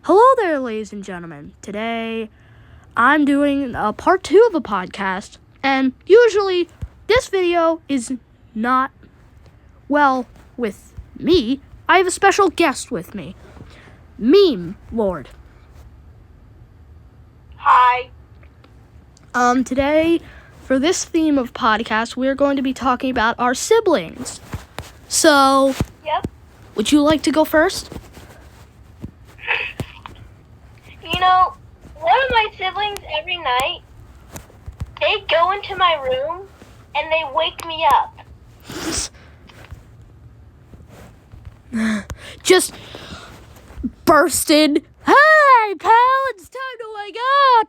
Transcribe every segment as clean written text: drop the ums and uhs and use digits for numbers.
Hello there, ladies and gentlemen. Today, I'm doing part 2 of a podcast, and usually this video is not, with me. I have a special guest with me, memelord. Hi. Today, for this theme of podcast, we're going to be talking about our siblings. So, Yep. would you like to go first? You know, one of my siblings every night, they go into my room and they wake me up. Just bursted. Hey, pal, it's time to wake up.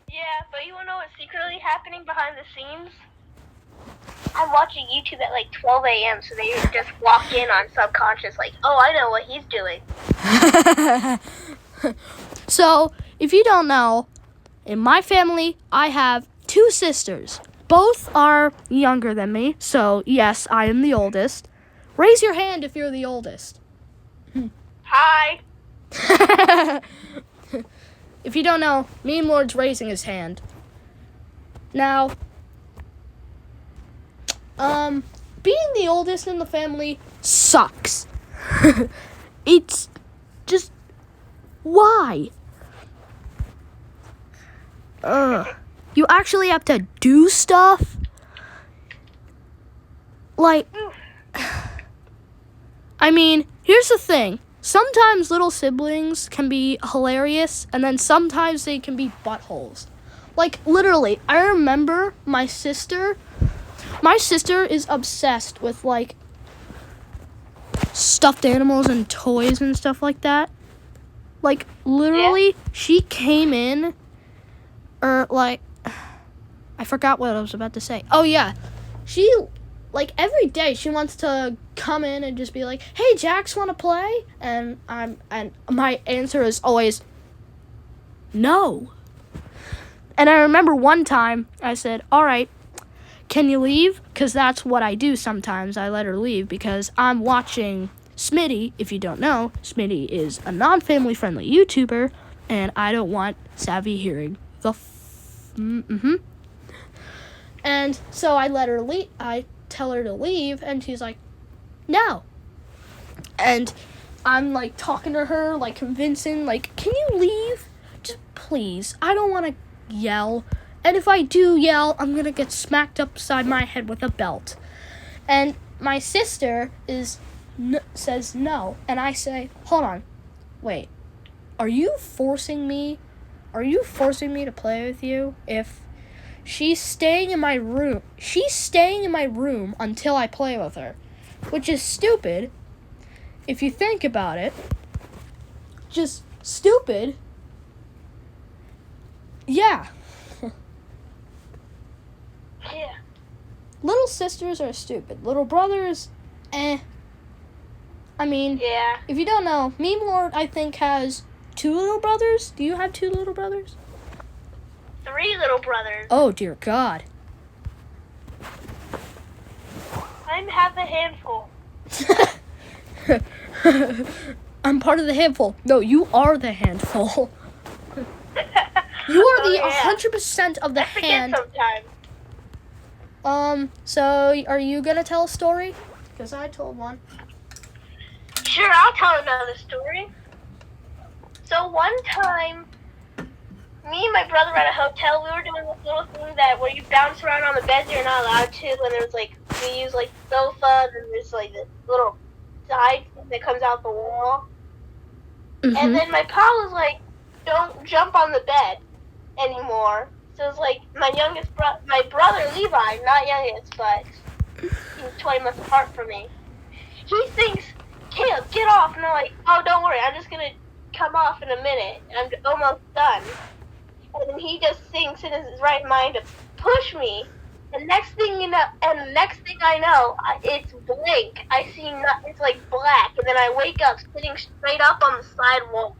Yeah, but you wanna know what's secretly happening behind the scenes? I'm watching YouTube at like 12 a.m. so they just walk in on subconscious like, oh, I know what he's doing. So, if you don't know, in my family, I have 2 sisters. Both are younger than me, so yes, I am the oldest. Raise your hand if you're the oldest. Hi. If you don't know, memelord's raising his hand. Now, being the oldest in the family sucks. It's just, why? You actually have to do stuff. Like, I mean, here's the thing. Sometimes little siblings can be hilarious, and then sometimes they can be buttholes. Like, literally, I remember my sister is obsessed with, like, stuffed animals and toys and stuff like that. Like, literally, She came in, I forgot what I was about to say. Oh, yeah. She, every day she wants to come in and just be like, hey, Jax, want to play? And my answer is always, no. And I remember one time I said, all right, can you leave? Because that's what I do sometimes. I let her leave because I'm watching Smitty. If you don't know, Smitty is a non-family friendly YouTuber, and I don't want Savvy hearing the And so I let her leave. I tell her to leave, and she's like, no. And I'm like talking to her, like convincing, like, can you leave? Just please. I don't want to yell. And if I do yell, I'm going to get smacked upside my head with a belt. And my sister says no. And I say, hold on. Wait. Are you forcing me to play with you? If she's staying in my room until I play with her. Which is stupid. If you think about it. Just stupid. Yeah. Yeah. Little sisters are stupid. Little brothers, I mean, Yeah. If you don't know, memelord, I think, has 2 little brothers. Do you have 2 little brothers? 3 little brothers. Oh, dear God. I have a handful. I'm part of the handful. No, you are the handful. You are the 100% of the I forget hand. sometimes. So are you gonna tell a story? Because I told one. Sure, I'll tell another story. So one time, me and my brother were at a hotel. We were doing this little thing where you bounce around on the beds you're not allowed to. And there's we use sofa, and there's this little side thing that comes out the wall. Mm-hmm. And then my pa was like, don't jump on the bed anymore. So it's my brother Levi, not youngest, but he's 20 months apart from me. He thinks, Caleb, get off. And I'm like, oh, don't worry, I'm just going to come off in a minute. I'm almost done. And then he just thinks in his right mind to push me. And next thing I know, it's blank. I see it's black. And then I wake up sitting straight up on the sidewalk.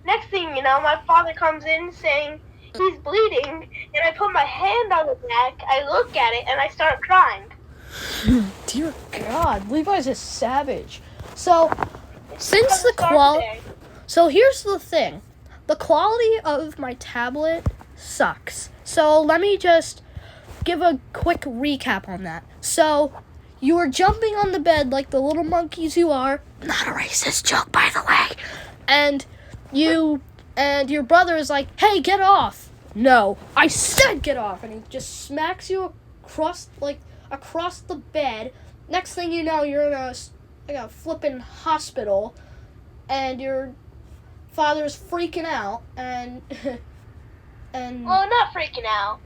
Next thing you know, my father comes in saying he's bleeding, and I put my hand on his neck, I look at it, and I start crying. Dear God, Levi's a savage. So, since the quality So here's the thing. The quality of my tablet sucks. So let me just give a quick recap on that. So you were jumping on the bed like the little monkeys you are. Not a racist joke, by the way. And your brother is like, hey, get off. No, I said get off. And he just smacks you across the bed. Next thing you know, you're in a flippin' hospital. And your father's freaking out. And Well, not freaking out.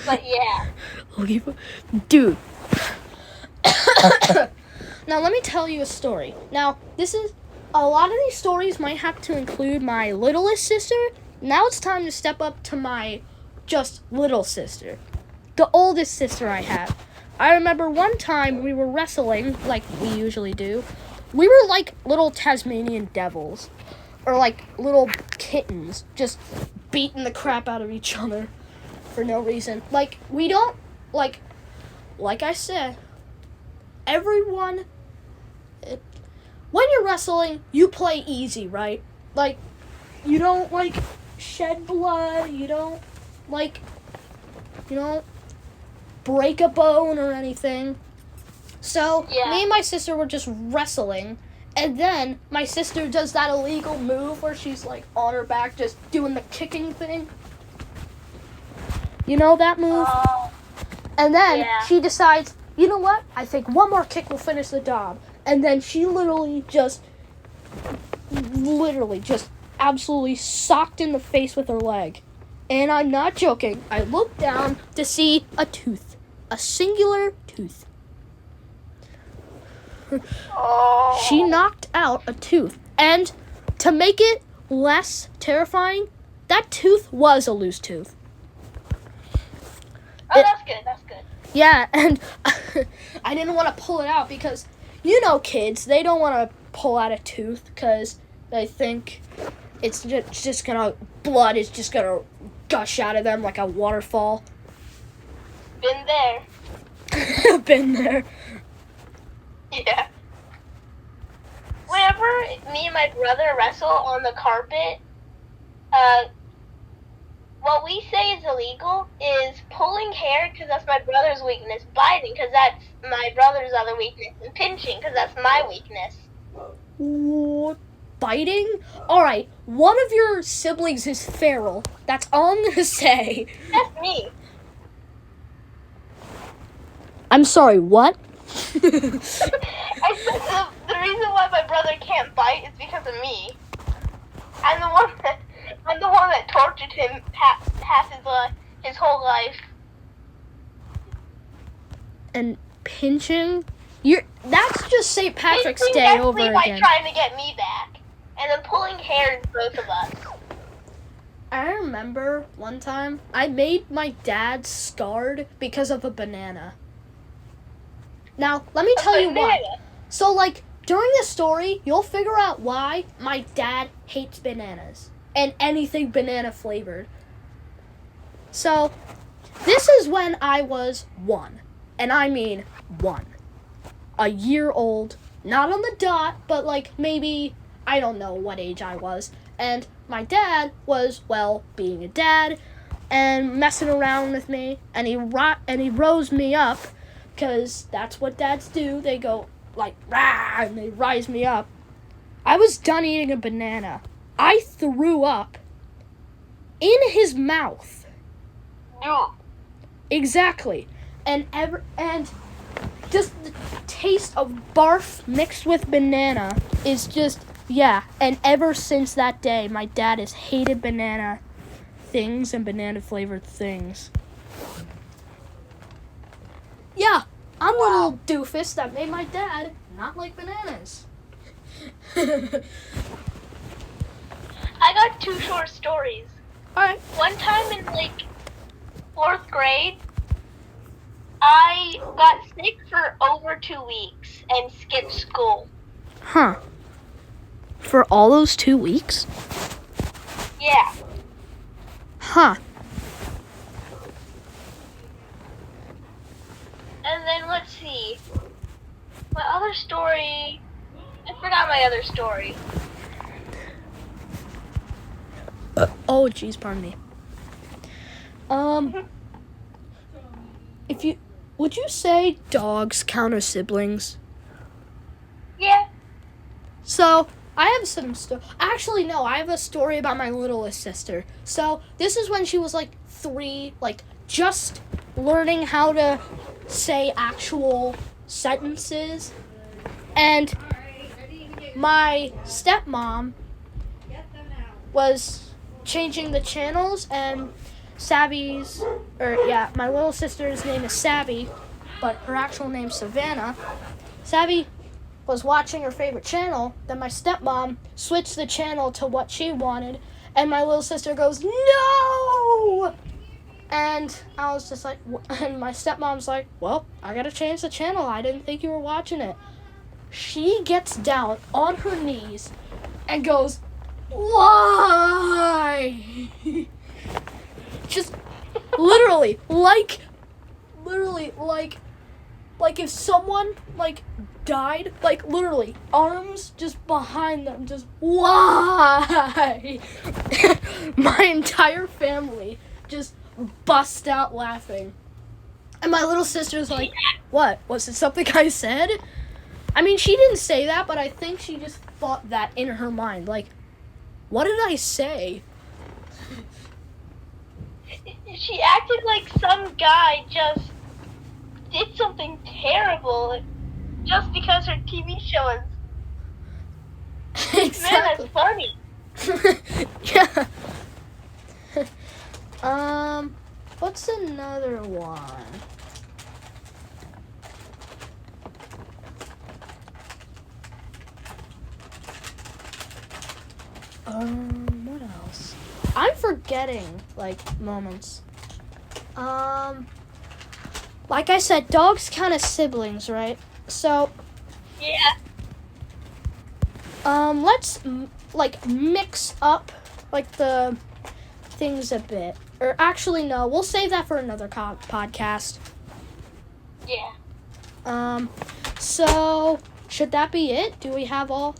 But yeah. Dude. Now, let me tell you a story. Now, a lot of these stories might have to include my littlest sister. Now it's time to step up to my just little sister. The oldest sister I have. I remember one time we were wrestling, like we usually do. We were like little Tasmanian devils. Or like little kittens, just beating the crap out of each other for no reason. Like, we don't, like I said, everyone, when you're wrestling, you play easy, right? Like, you don't, like, shed blood, you don't break a bone or anything. So, me and my sister were just wrestling, and then my sister does that illegal move where she's, like, on her back just doing the kicking thing. You know that move? And then she decides, you know what? I think one more kick will finish the job. And then she literally just absolutely socked in the face with her leg. And I'm not joking. I looked down to see a tooth. A singular tooth. She knocked out a tooth. And to make it less terrifying, that tooth was a loose tooth. Oh, that's good. Yeah, and I didn't want to pull it out because, you know, kids, they don't want to pull out a tooth because they think blood is just going to gush out of them like a waterfall. Been there. Been there. Yeah. Whenever me and my brother wrestle on the carpet, what we say is illegal is pulling hair because that's my brother's weakness, biting because that's my brother's other weakness, and pinching because that's my weakness. What? Biting? Alright, one of your siblings is feral. That's all I'm going to say. That's me. I'm sorry, what? I said the reason why my brother can't bite is because of me. I'm the one that tortured him half his whole life. And pinching? That's just St. Patrick's Pinching Day over again. by trying to get me back. And then pulling hair is both of us. I remember one time I made my dad scarred because of a banana. Now, let me tell you why. So, like, during this story, you'll figure out why my dad hates bananas and anything banana flavored. So, this is when I was 1. And I mean 1. A year old. Not on the dot, but like maybe, I don't know what age I was. And my dad was, well, being a dad and messing around with me. And he rose me up because that's what dads do. They go like, rah, and they rise me up. I was done eating a banana. I threw up in his mouth. No. Exactly. And just the taste of barf mixed with banana is just, yeah. And ever since that day, my dad has hated banana things and banana flavored things. Yeah, I'm a little doofus that made my dad not like bananas. I got 2 short stories. Alright. One time in like 4th grade, I got sick for over 2 weeks and skipped school. Huh. For all those 2 weeks? Yeah. Huh. And then let's see. My other story. I forgot my other story. Oh, jeez, pardon me. Would you say dogs count as siblings? Yeah. So, I have actually, no, I have a story about my littlest sister. So, this is when she was like 3, like just learning how to say actual sentences. And my stepmom was changing the channels, and my little sister's name is Sabby, but her actual name's Savannah. Sabby was watching her favorite channel, then my stepmom switched the channel to what she wanted, and my little sister goes, "No!" And I was just like, and my stepmom's like, "Well, I gotta change the channel. I didn't think you were watching it." She gets down on her knees and goes, "Why?" Just literally like if someone died, literally arms just behind them, just why? My entire family just bust out laughing. And my little sister's like, "What? Was it something I said?" I mean, she didn't say that, but I think she just thought that in her mind. Like, what did I say? She acted like some guy just did something terrible just because her TV show is. Exactly. Man, that's funny. Yeah. What's another one? What else? I'm forgetting, moments. Like I said, dogs count as siblings, right? So, Yeah. let's, mix up, the things a bit. Or actually, no, we'll save that for another podcast. Yeah. So, should that be it? Do we have all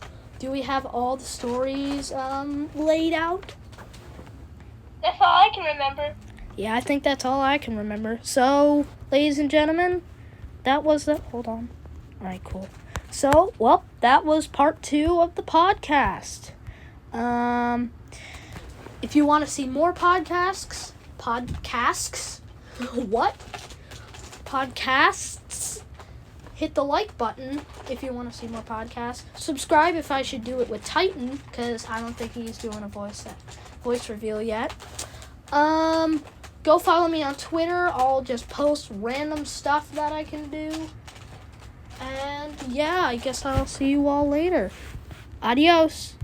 the stories, laid out? That's all I can remember. Yeah, I think that's all I can remember. So, ladies and gentlemen, hold on. Alright, cool. So, that was part 2 of the podcast. If you want to see more podcasts, what? Podcasts, hit the like button if you want to see more podcasts. Subscribe if I should do it with Titan, because I don't think he's doing a voice reveal yet. Go follow me on Twitter. I'll just post random stuff that I can do. And yeah, I guess I'll see you all later. Adios.